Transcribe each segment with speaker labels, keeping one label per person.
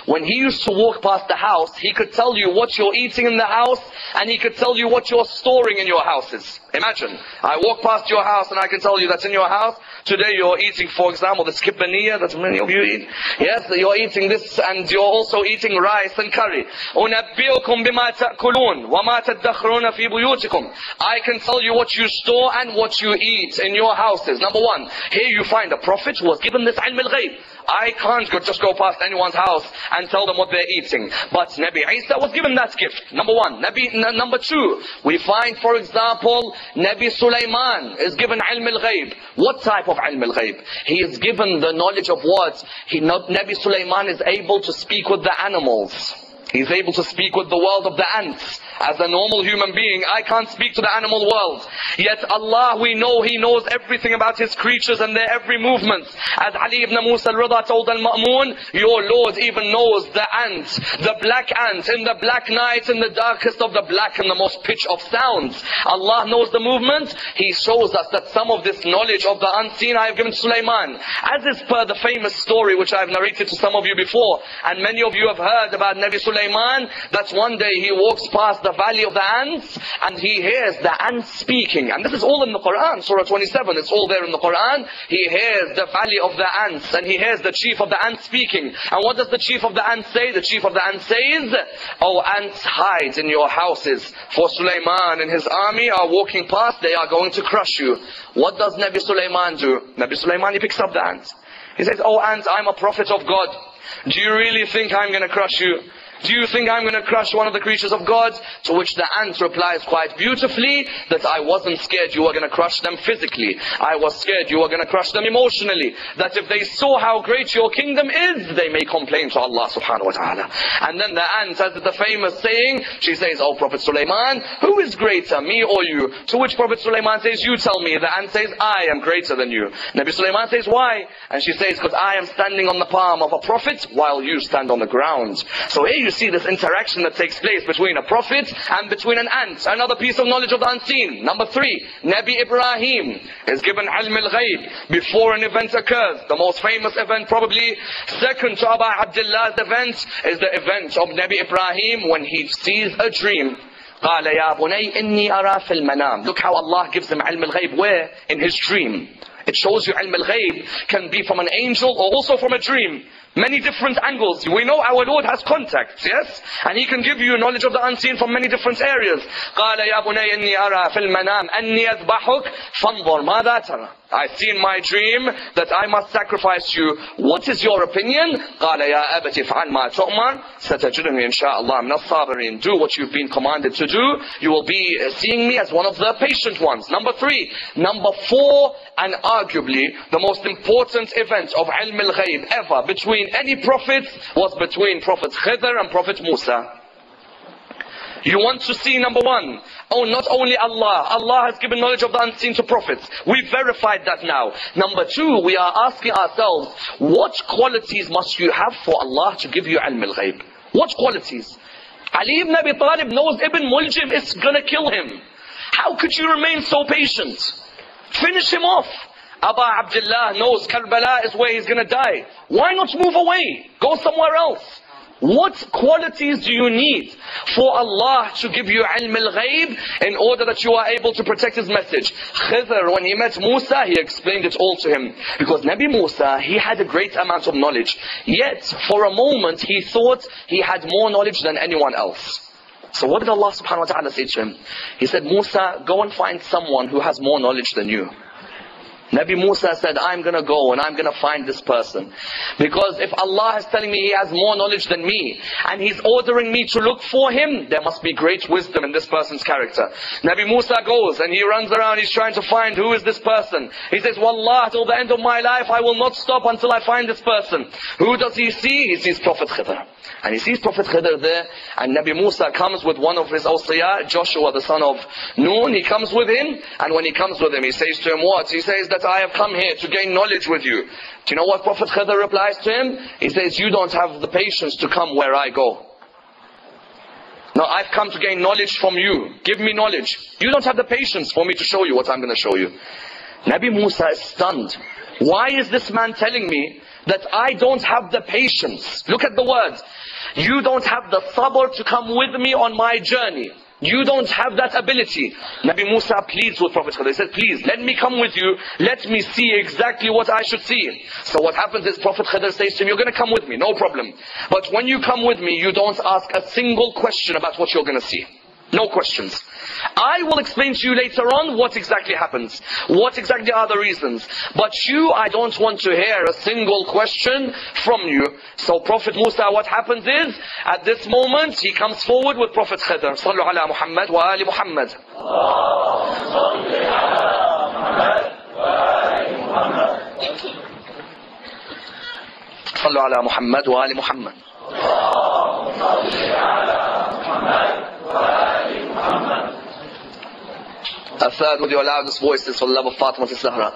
Speaker 1: when he used to walk past the house, he could tell you what you're eating in the house, and he could tell you what you're storing in your houses. Imagine, I walk past your house and I can tell you that's in your house. Today you're eating, for example, the skibbaniyah that many of you eat. Yes, you're eating this, and you're also eating rice and curry. أُنَبِّئُكُمْ بِمَا تَأْكُلُونَ وَمَا تَدَّخِرُونَ فِي بُيُوتِكُمْ. I can tell you what you store and what you eat in your houses. Number one, here you find a prophet who was given this ilm al-ghayb. I can't just go past anyone's house and tell them what they're eating. But Nabi Isa was given that gift. Number one. Number two, we find, for example, Nabi Sulaiman is given ilm al-ghayb. What type of ilm al-ghayb? He is given the knowledge of what? Nabi Sulaiman is able to speak with the animals. He's able to speak with the world of the ants. As a normal human being, I can't speak to the animal world. Yet Allah, we know He knows everything about His creatures and their every movement. As Ali ibn Musa al-Rida told al-Ma'mun, your Lord even knows the ant, the black ant, in the black night, in the darkest of the black and the most pitch of sounds. Allah knows the movement. He shows us that some of this knowledge of the unseen I have given to Sulaiman. As is per the famous story which I have narrated to some of you before, and many of you have heard about Nabi Sulaiman, that one day he walks past the valley of the ants, and he hears the ants speaking. And this is all in the Quran, Surah 27, it's all there in the Quran. He hears the valley of the ants, and he hears the chief of the ants speaking. And what does the chief of the ants say? The chief of the ants says, "Oh ants, hide in your houses, for Sulaiman and his army are walking past, they are going to crush you." What does Nabi Sulaiman do? Nabi Sulaiman, he picks up the ants. He says, "Oh ants, I'm a prophet of God. Do you really think I'm going to crush you? Do you think I'm going to crush one of the creatures of God?" To which the ant replies quite beautifully that I wasn't scared you were going to crush them physically. I was scared you were going to crush them emotionally. That if they saw how great your kingdom is, they may complain to Allah subhanahu wa ta'ala. And then the ant says the famous saying, she says, "Oh Prophet Sulaiman, who is greater, me or you?" To which Prophet Sulaiman says, "You tell me." The ant says, "I am greater than you." Nabi Sulaiman says, "Why?" And she says, "Because I am standing on the palm of a prophet while you stand on the ground." So here you see this interaction that takes place between a prophet and between an ant. Another piece of knowledge of the unseen. Number three, Nabi Ibrahim is given ilm al-ghayb before an event occurs. The most famous event, probably second to Abu Abdullah's event, is the event of Nabi Ibrahim when he sees a dream. قال يا بني إني أرى في المنام. Look how Allah gives him ilm al-ghayb. Where? In his dream. It shows you ilm al-ghayb can be from an angel or also from a dream. Many different angles. We know our Lord has contacts, yes? And He can give you knowledge of the unseen from many different areas. قال يا بني إني أرى في المنام أني أذبحك فانظر ماذا ترى. I see in my dream that I must sacrifice you. What is your opinion? قال يا أبت افعل ما تؤمر ستجدني إن شاء الله من الصابرين. Do what you've been commanded to do. You will be seeing me as one of the patient ones. Number three. Number four, and arguably the most important event of ilm al-ghayb ever between any prophets was between Prophet Khidr and Prophet Musa. You want to see, number one, not only Allah has given knowledge of the unseen to prophets. We've verified that now. Number two, we are asking ourselves, what qualities must you have for Allah to give you ilm al-ghayb? What qualities? Ali ibn Abi Talib knows Ibn Muljim is going to kill him. How could you remain so patient? Finish him off. Abu Abdullah knows Karbala is where he's going to die. Why not move away? Go somewhere else. What qualities do you need for Allah to give you ilm al-ghayb in order that you are able to protect His message? Khidr, when he met Musa, he explained it all to him. Because Nabi Musa, he had a great amount of knowledge. Yet, for a moment, he thought he had more knowledge than anyone else. So what did Allah subhanahu wa ta'ala say to him? He said, "Musa, go and find someone who has more knowledge than you." Nabi Musa said, "I'm going to go and I'm going to find this person. Because if Allah is telling me He has more knowledge than me, and He's ordering me to look for Him, there must be great wisdom in this person's character." Nabi Musa goes and he runs around, he's trying to find who is this person. He says, "Wallah, till the end of my life, I will not stop until I find this person." Who does he see? He sees Prophet Khidr. And he sees Prophet Khidr there, and Nabi Musa comes with one of his awsiya, Joshua the son of Nun. He comes with him, and when he comes with him, he says to him what? He says that I have come here to gain knowledge with you. Do you know what Prophet Khidr replies to him? He says, "You don't have the patience to come where I go. No, I've come to gain knowledge from you. Give me knowledge. You don't have the patience for me to show you what I'm going to show you." Nabi Musa is stunned. Why is this man telling me that I don't have the patience. Look at the words. You don't have the sabr to come with me on my journey. You don't have that ability. Nabi Musa pleads with Prophet Khidr. He said, please, let me come with you. Let me see exactly what I should see. So what happens is Prophet Khidr says to him, you're going to come with me, no problem. But when you come with me, you don't ask a single question about what you're going to see. No questions. I will explain to you later on what exactly happens. What exactly are the reasons. But you, I don't want to hear a single question from you. So Prophet Musa, what happens is, at this moment, he comes forward with Prophet Khidr. Sallu ala Muhammad wa ali Muhammad. Sallu ala Muhammad wa ali Muhammad. A third with your loudest voices for the love of Fatima al-Zahra.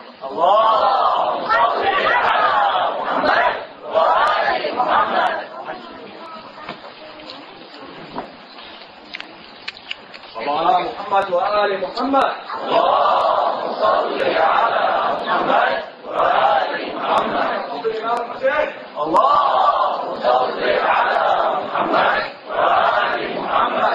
Speaker 1: Muhammad wa ali Muhammad.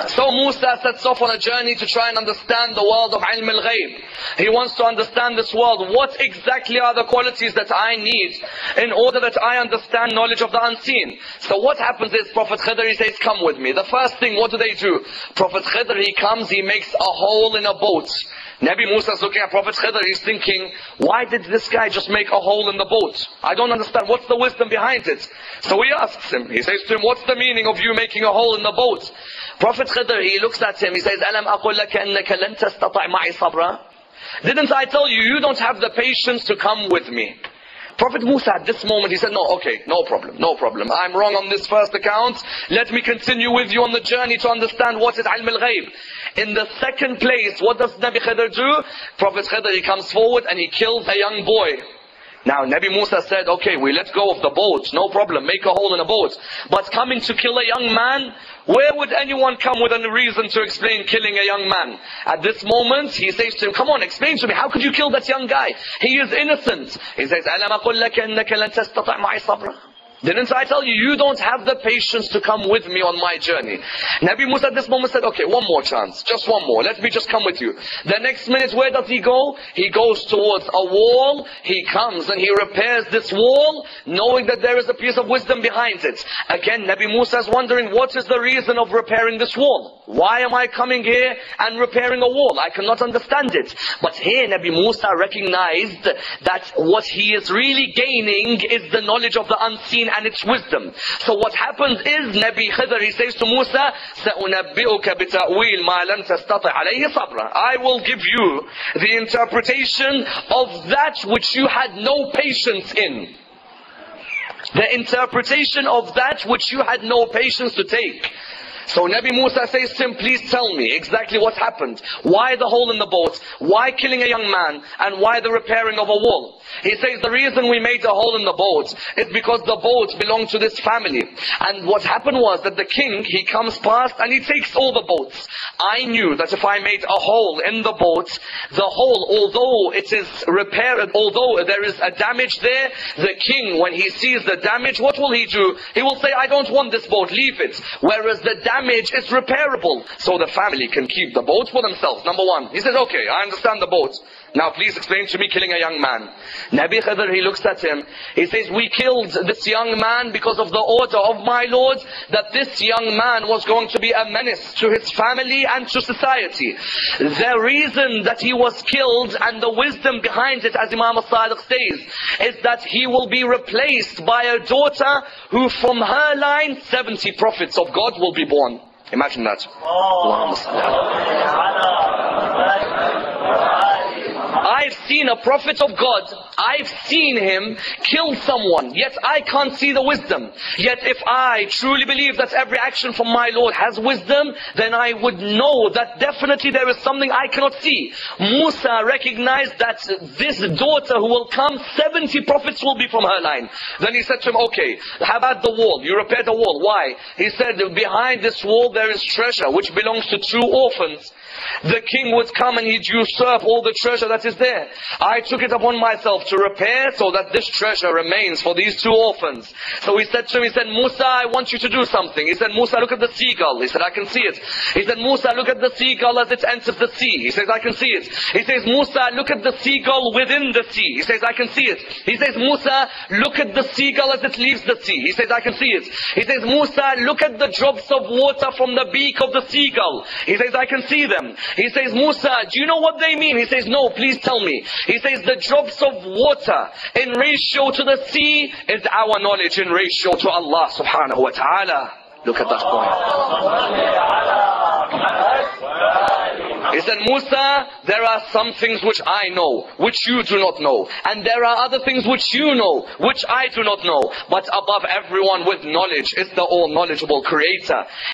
Speaker 1: So Musa sets off on a journey to try and understand the world of Ilm al-Ghayb. He wants to understand this world. What exactly are the qualities that I need in order that I understand knowledge of the unseen? So what happens is Prophet Khidr, he says, come with me. The first thing, what do? Prophet Khidr, he comes, he makes a hole in a boat. Nabi Musa is looking at Prophet Khidr, he's thinking, why did this guy just make a hole in the boat? I don't understand, what's the wisdom behind it? So he asks him, he says to him, what's the meaning of you making a hole in the boat? Prophet Khidr, he looks at him, he says, أَلَمْ أَقُلْ لَكَ أَنَّكَ لَن تَسْتَطِعْ مَعِي صَبْرًا? Didn't I tell you, you don't have the patience to come with me? Prophet Musa at this moment, he said, no, okay, no problem. I'm wrong on this first account. Let me continue with you on the journey to understand what is Ilm al-Ghayb. In the second place, what does Nabi Khidr do? Prophet Khidr, he comes forward and he kills a young boy. Now Nabi Musa said, okay, we let go of the boat, no problem, make a hole in a boat. But coming to kill a young man, where would anyone come with a reason to explain killing a young man? At this moment, he says to him, come on, explain to me, how could you kill that young guy? He is innocent. He says, أَلَمْ أَقُلْ لَكَ أَنَّكَ لَن تَسْتَطِعْ مَعِي صَبْرًا? Didn't I tell you, you don't have the patience to come with me on my journey? Nabi Musa at this moment said, okay, one more chance, just one more, let me just come with you. The next minute, where does he go? He goes towards a wall, he comes and he repairs this wall, knowing that there is a piece of wisdom behind it. Again, Nabi Musa is wondering, what is the reason of repairing this wall? Why am I coming here and repairing a wall? I cannot understand it. But here Nabi Musa recognized that what he is really gaining is the knowledge of the unseen and its wisdom. So what happens is, Nabi Khidr, he says to Musa, سَأُنَبِّئُكَ بِتَأْوِيلِ مَا لَمْ تَسْتَطِعْ عَلَيْهِ صَبْرًا. I will give you the interpretation of that which you had no patience in. The interpretation of that which you had no patience to take. So Nabi Musa says to him, please tell me exactly what happened. Why the hole in the boat? Why killing a young man? And why the repairing of a wall? He says the reason we made a hole in the boat is because the boat belonged to this family. And what happened was that the king, he comes past and he takes all the boats. I knew that if I made a hole in the boat, the hole, although it is repaired, although there is a damage there, the king, when he sees the damage, what will he do? He will say, I don't want this boat, leave it. Whereas the damage is repairable. So the family can keep the boat for themselves. Number one. He says, okay, I understand the boat. Now please explain to me killing a young man. Nabi Khidr, he looks at him. He says, we killed this young man because of the order of my Lord, that this young man was going to be a menace to his family and to society. The reason that he was killed and the wisdom behind it, as Imam al-Sadiq says, is that he will be replaced by a daughter who from her line, 70 prophets of God will be born. Imagine that. I've seen a prophet of God, I've seen him kill someone, yet I can't see the wisdom. Yet if I truly believe that every action from my Lord has wisdom, then I would know that definitely there is something I cannot see. Musa recognized that this daughter who will come, 70 prophets will be from her line. Then he said to him, okay, how about the wall? You repaired the wall. Why? He said, behind this wall there is treasure which belongs to 2 orphans. The king would come and he'd usurp all the treasure that is there. repair. I took it upon myself to repair so that this treasure remains for these two orphans. So he said to him, he said, Musa, I want you to do something. He said, Musa, look at the seagull. He said, I can see it. He said, Musa, look at the seagull as it enters the sea. He says, I can see it. He says, Musa, look at the seagull within the sea. He says, I can see it. He says, Musa, look at the seagull as it leaves the sea. He says, I can see it. He says, Musa, look at the drops of water from the beak of the seagull. He says, I can see them. He says, Musa, do you know what they mean? He says, no, please tell me. He says, the drops of water in ratio to the sea is our knowledge in ratio to Allah subhanahu wa ta'ala. Look at that point. He said, Musa, there are some things which I know, which you do not know. And there are other things which you know, which I do not know. But above everyone with knowledge is the all-knowledgeable Creator.